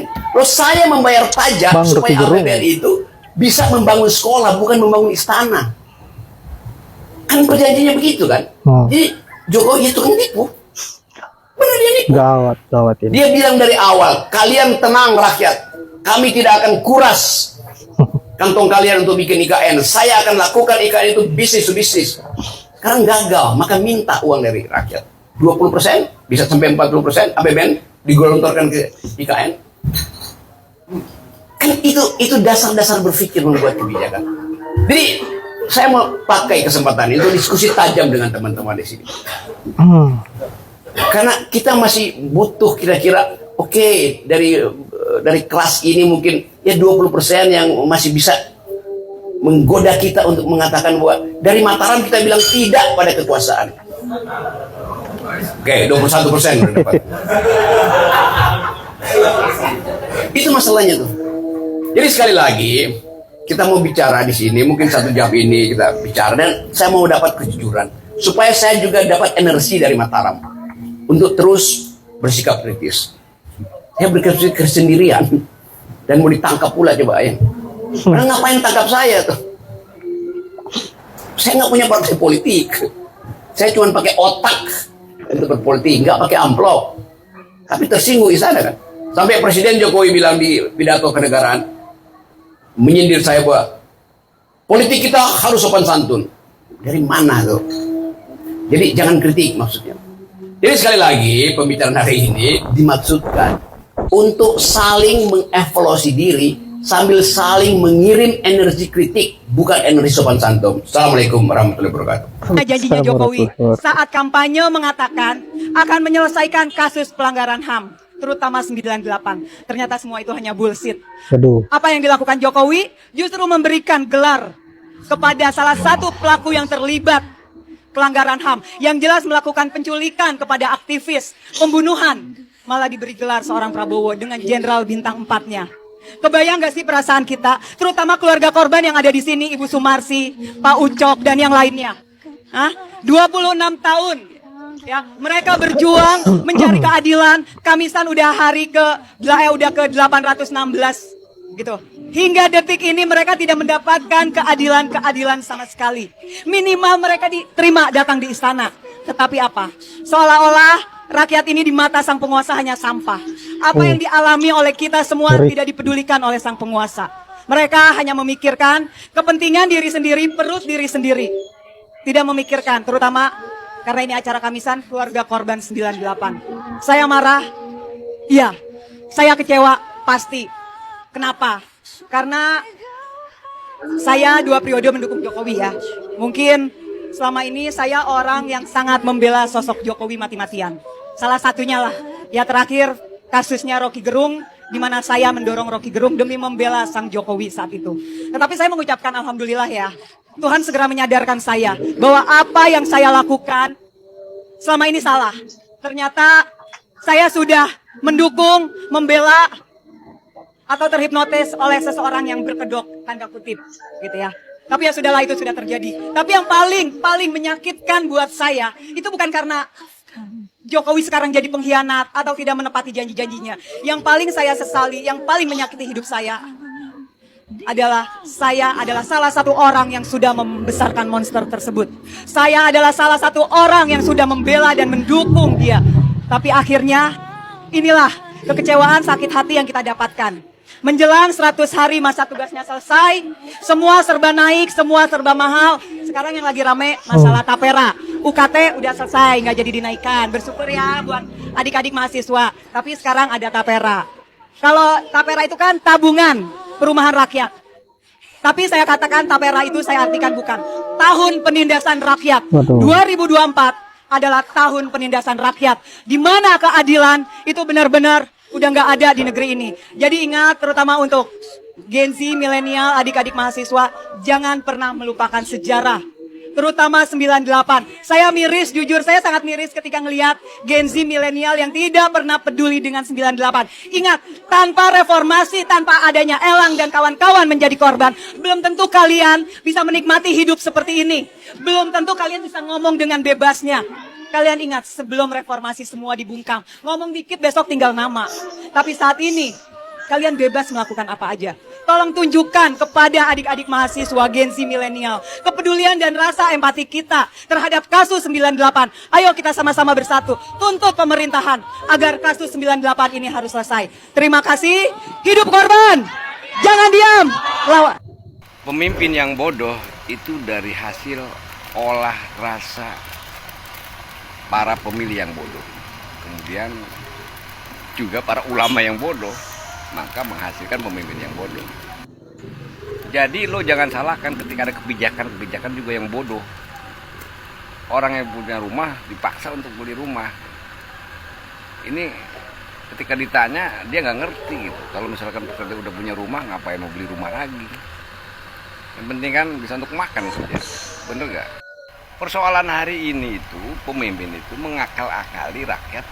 Kalau saya membayar pajak Bang, supaya Rocky Gerung. APBN itu bisa membangun sekolah, bukan membangun istana. Kan perjanjiannya begitu kan? Jadi Jokowi itu kan tipu. Benar dia nipu. Gawat ini. Dia bilang dari awal, kalian tenang rakyat, kami tidak akan kuras kantong kalian untuk bikin IKN. Saya akan lakukan IKN itu bisnis to bisnis. Sekarang gagal, maka minta uang dari rakyat. 20%, bisa sampai 40% APBN digelontorkan ke IKN. Kan itu dasar-dasar berpikir membuat kebijakan. Jadi saya mau pakai kesempatan itu diskusi tajam dengan teman-teman di sini. Karena kita masih butuh kira-kira dari kelas ini mungkin ya 20% yang masih bisa menggoda kita untuk mengatakan bahwa dari Mataram kita bilang tidak pada kekuasaan. 21% udah dapat. Itu masalahnya tuh. Jadi sekali lagi kita mau bicara di sini, mungkin 1 jam ini kita bicara dan saya mau dapat kejujuran supaya saya juga dapat energi dari Mataram untuk terus bersikap kritis. Saya berpikir sendirian dan mau ditangkap pula coba ya. Karena ngapain tangkap saya tuh? Saya nggak punya partai politik. Saya cuma pakai otak untuk berpolitik, nggak pakai amplop. Tapi tersinggung di sana kan. Sampai Presiden Jokowi bilang di pidato kenegaraan, menyindir saya bahwa politik kita harus sopan santun. Dari mana tuh? Jadi jangan kritik maksudnya. Jadi sekali lagi pembicaraan hari ini dimaksudkan untuk saling mengevaluasi diri sambil saling mengirim energi kritik, bukan energi sopan santun. Assalamualaikum warahmatullahi wabarakatuh. Janjinya Jokowi saat kampanye mengatakan akan menyelesaikan kasus pelanggaran HAM, terutama 98. Ternyata semua itu hanya bullshit. Aduh. Apa yang dilakukan Jokowi justru memberikan gelar kepada salah satu pelaku yang terlibat pelanggaran HAM, yang jelas melakukan penculikan kepada aktivis, pembunuhan, malah diberi gelar seorang Prabowo dengan jenderal bintang 4-nya. Kebayang gak sih perasaan kita, terutama keluarga korban yang ada di sini, Ibu Sumarsi, Pak Ucok, dan yang lainnya. 26 tahun, ya, mereka berjuang mencari keadilan. Kamisan udah udah ke 816, gitu. Hingga detik ini mereka tidak mendapatkan keadilan sama sekali. Minimal mereka diterima datang di istana. Tetapi apa? Seolah-olah rakyat ini di mata sang penguasa hanya sampah. Apa yang dialami oleh kita semua tidak dipedulikan oleh sang penguasa. Mereka hanya memikirkan kepentingan diri sendiri, perut diri sendiri. Tidak memikirkan, terutama karena ini acara Kamisan keluarga korban 98. Saya marah, iya. Saya kecewa, pasti. Kenapa? Karena saya 2 periode mendukung Jokowi ya. Mungkin selama ini saya orang yang sangat membela sosok Jokowi mati-matian. Salah satunya lah, ya terakhir kasusnya Rocky Gerung, di mana saya mendorong Rocky Gerung demi membela sang Jokowi saat itu. Tetapi saya mengucapkan alhamdulillah ya, Tuhan segera menyadarkan saya bahwa apa yang saya lakukan selama ini salah. Ternyata saya sudah mendukung, membela, atau terhipnotis oleh seseorang yang berkedok, tanda kutip, gitu ya. Tapi ya sudahlah, itu sudah terjadi. Tapi yang paling menyakitkan buat saya, itu bukan karena Jokowi sekarang jadi pengkhianat atau tidak menepati janji-janjinya. Yang paling saya sesali, yang paling menyakiti hidup saya adalah salah satu orang yang sudah membesarkan monster tersebut. Saya adalah salah satu orang yang sudah membela dan mendukung dia. Tapi akhirnya inilah kekecewaan, sakit hati yang kita dapatkan. Menjelang 100 hari masa tugasnya selesai, semua serba naik, semua serba mahal. Sekarang yang lagi rame masalah tapera. UKT udah selesai, nggak jadi dinaikkan. Bersyukur ya buat adik-adik mahasiswa. Tapi sekarang ada tapera. Kalau tapera itu kan tabungan perumahan rakyat. Tapi saya katakan tapera itu saya artikan bukan. Tahun penindasan rakyat. 2024 adalah tahun penindasan rakyat. Di mana keadilan itu benar-benar udah nggak ada di negeri ini. Jadi ingat, terutama untuk Gen Z, milenial, adik-adik mahasiswa, jangan pernah melupakan sejarah. Terutama 98. Saya miris, jujur saya sangat miris ketika ngelihat Gen Z milenial yang tidak pernah peduli dengan 98. Ingat, tanpa reformasi, tanpa adanya Elang dan kawan-kawan menjadi korban, belum tentu kalian bisa menikmati hidup seperti ini. Belum tentu kalian bisa ngomong dengan bebasnya. Kalian ingat, sebelum reformasi semua dibungkam. Ngomong dikit besok tinggal nama. Tapi saat ini, kalian bebas melakukan apa aja. Tolong tunjukkan kepada adik-adik mahasiswa Gen Z milenial kepedulian dan rasa empati kita terhadap kasus 98. Ayo kita sama-sama bersatu tuntut pemerintahan agar kasus 98 ini harus selesai. Terima kasih. Hidup korban. Jangan diam. Lawan. Pemimpin yang bodoh itu dari hasil olah rasa para pemilih yang bodoh. Kemudian juga para ulama yang bodoh, maka menghasilkan pemimpin yang bodoh. Jadi lo jangan salahkan ketika ada kebijakan juga yang bodoh. Orang yang punya rumah dipaksa untuk beli rumah. Ini ketika ditanya dia nggak ngerti gitu. Kalau misalkan pekerja udah punya rumah, ngapain mau beli rumah lagi? Yang penting kan bisa untuk makan saja. Bener nggak? Persoalan hari ini itu pemimpin itu mengakal-akali rakyat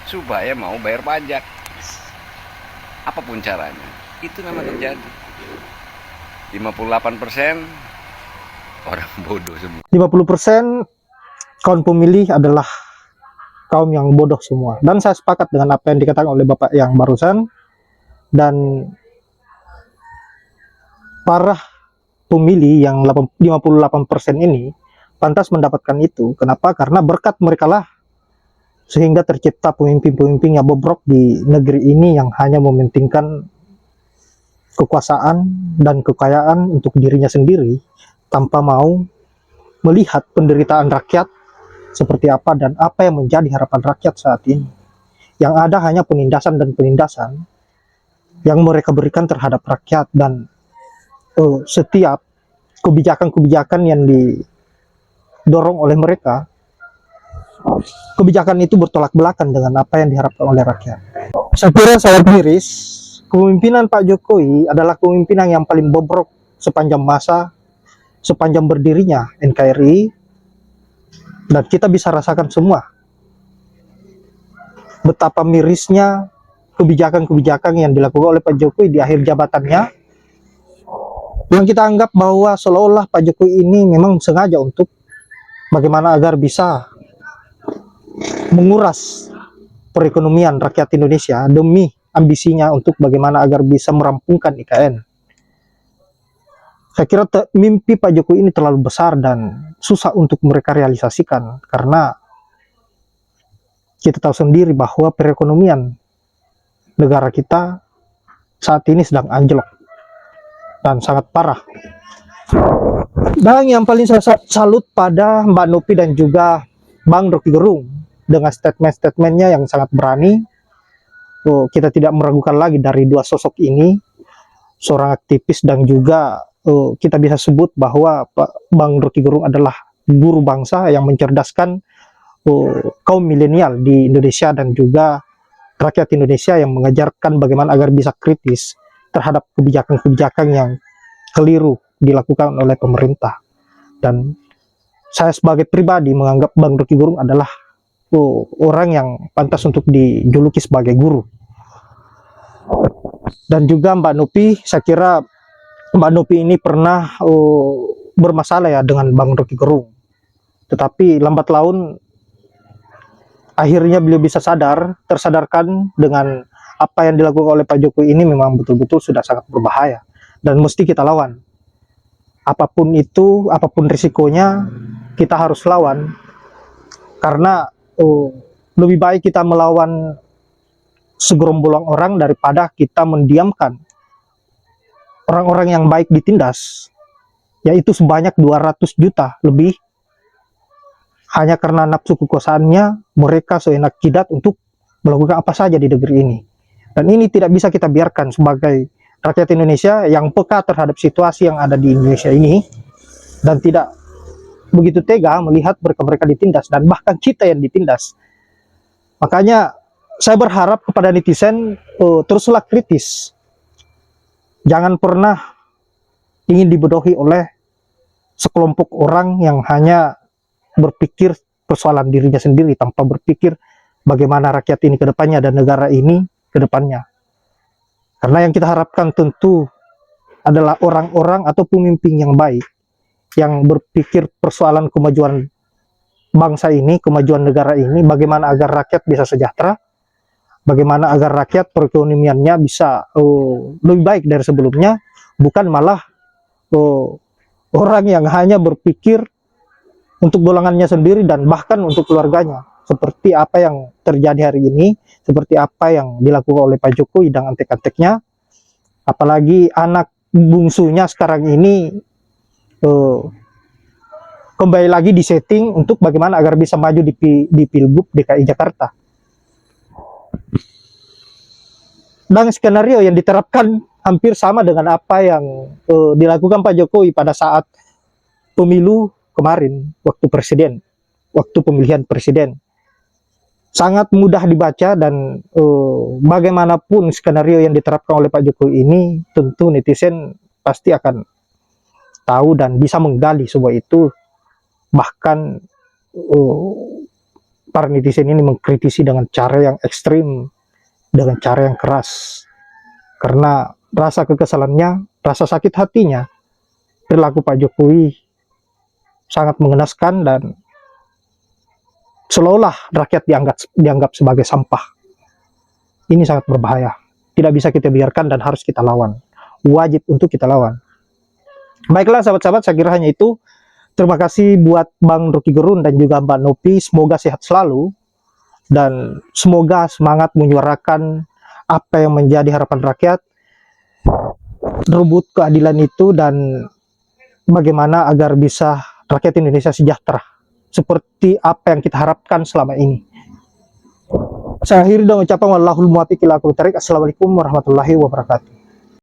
supaya mau bayar pajak. Apapun caranya, itu memang terjadi. 58% orang bodoh semua. 50% kaum pemilih adalah kaum yang bodoh semua. Dan saya sepakat dengan apa yang dikatakan oleh Bapak yang barusan. Dan para pemilih yang 58% ini pantas mendapatkan itu. Kenapa? Karena berkat mereka lah sehingga tercipta pemimpin-pemimpin yang bobrok di negeri ini yang hanya mementingkan kekuasaan dan kekayaan untuk dirinya sendiri tanpa mau melihat penderitaan rakyat seperti apa dan apa yang menjadi harapan rakyat saat ini. Yang ada hanya penindasan dan penindasan yang mereka berikan terhadap rakyat, dan setiap kebijakan-kebijakan yang didorong oleh mereka, kebijakan itu bertolak belakang dengan apa yang diharapkan oleh rakyat. Saya kira sangat miris, kepemimpinan Pak Jokowi adalah kepemimpinan yang paling bobrok sepanjang masa, sepanjang berdirinya NKRI, dan kita bisa rasakan semua betapa mirisnya kebijakan-kebijakan yang dilakukan oleh Pak Jokowi di akhir jabatannya, yang kita anggap bahwa seolah-olah Pak Jokowi ini memang sengaja untuk bagaimana agar bisa menguras perekonomian rakyat Indonesia demi ambisinya untuk bagaimana agar bisa merampungkan IKN. Saya kira mimpi Pak Jokowi ini terlalu besar dan susah untuk mereka realisasikan, karena kita tahu sendiri bahwa perekonomian negara kita saat ini sedang anjlok dan sangat parah. Dan yang paling saya salut pada Mbak Nopi dan juga Bang Rocky Gerung dengan statement-statementnya yang sangat berani. Kita tidak meragukan lagi dari dua sosok ini, seorang aktivis dan juga kita bisa sebut bahwa Bang Rocky Gerung adalah guru bangsa yang mencerdaskan kaum milenial di Indonesia dan juga rakyat Indonesia, yang mengajarkan bagaimana agar bisa kritis terhadap kebijakan-kebijakan yang keliru dilakukan oleh pemerintah. Dan saya sebagai pribadi menganggap Bang Rocky Gerung adalah orang yang pantas untuk dijuluki sebagai guru. Dan juga Mbak Nopi, saya kira Mbak Nopi ini pernah bermasalah ya dengan Bang Rocky Gerung. Tetapi lambat laun akhirnya beliau bisa tersadarkan dengan apa yang dilakukan oleh Pak Jokowi ini memang betul-betul sudah sangat berbahaya dan mesti kita lawan. Apapun itu, apapun risikonya, kita harus lawan. Karena lebih baik kita melawan segerombolan orang daripada kita mendiamkan orang-orang yang baik ditindas, yaitu sebanyak 200 juta lebih. Hanya karena nafsu kekuasaannya, mereka seenak jidat untuk melakukan apa saja di negeri ini. Dan ini tidak bisa kita biarkan sebagai rakyat Indonesia yang peka terhadap situasi yang ada di Indonesia ini, dan tidak begitu tega melihat mereka ditindas, dan bahkan kita yang ditindas. Makanya saya berharap kepada netizen, teruslah kritis. Jangan pernah ingin dibodohi oleh sekelompok orang yang hanya berpikir persoalan dirinya sendiri tanpa berpikir bagaimana rakyat ini ke depannya dan negara ini ke depannya. Karena yang kita harapkan tentu adalah orang-orang atau pemimpin yang baik yang berpikir persoalan kemajuan bangsa ini, kemajuan negara ini, bagaimana agar rakyat bisa sejahtera, bagaimana agar rakyat perekonomiannya bisa lebih baik dari sebelumnya, bukan malah orang yang hanya berpikir untuk golongannya sendiri dan bahkan untuk keluarganya, seperti apa yang terjadi hari ini, seperti apa yang dilakukan oleh Pak Jokowi dan antek-anteknya. Apalagi anak bungsunya sekarang ini kembali lagi disetting untuk bagaimana agar bisa maju di Pilgub DKI Jakarta. Dan skenario yang diterapkan hampir sama dengan apa yang dilakukan Pak Jokowi pada saat pemilu kemarin, waktu pemilihan presiden. Sangat mudah dibaca, dan bagaimanapun skenario yang diterapkan oleh Pak Jokowi ini, tentu netizen pasti akan tahu dan bisa menggali semua itu. Bahkan para netizen ini mengkritisi dengan cara yang ekstrim, dengan cara yang keras, karena rasa kekesalannya, rasa sakit hatinya, perilaku Pak Jokowi sangat mengenaskan, dan seolah-olah rakyat dianggap sebagai sampah. Ini sangat berbahaya, tidak bisa kita biarkan dan harus kita lawan, wajib untuk kita lawan. Baiklah sahabat-sahabat, saya kira hanya itu. Terima kasih buat Bang Rocky Gerung dan juga Mbak Nopi, semoga sehat selalu dan semoga semangat menyuarakan apa yang menjadi harapan rakyat, rebut keadilan itu, dan bagaimana agar bisa rakyat Indonesia sejahtera seperti apa yang kita harapkan selama ini. Saya akhiri dengan ucapan wallahul muwaffiq ila aqwamit thoriq. Assalamualaikum warahmatullahi wabarakatuh.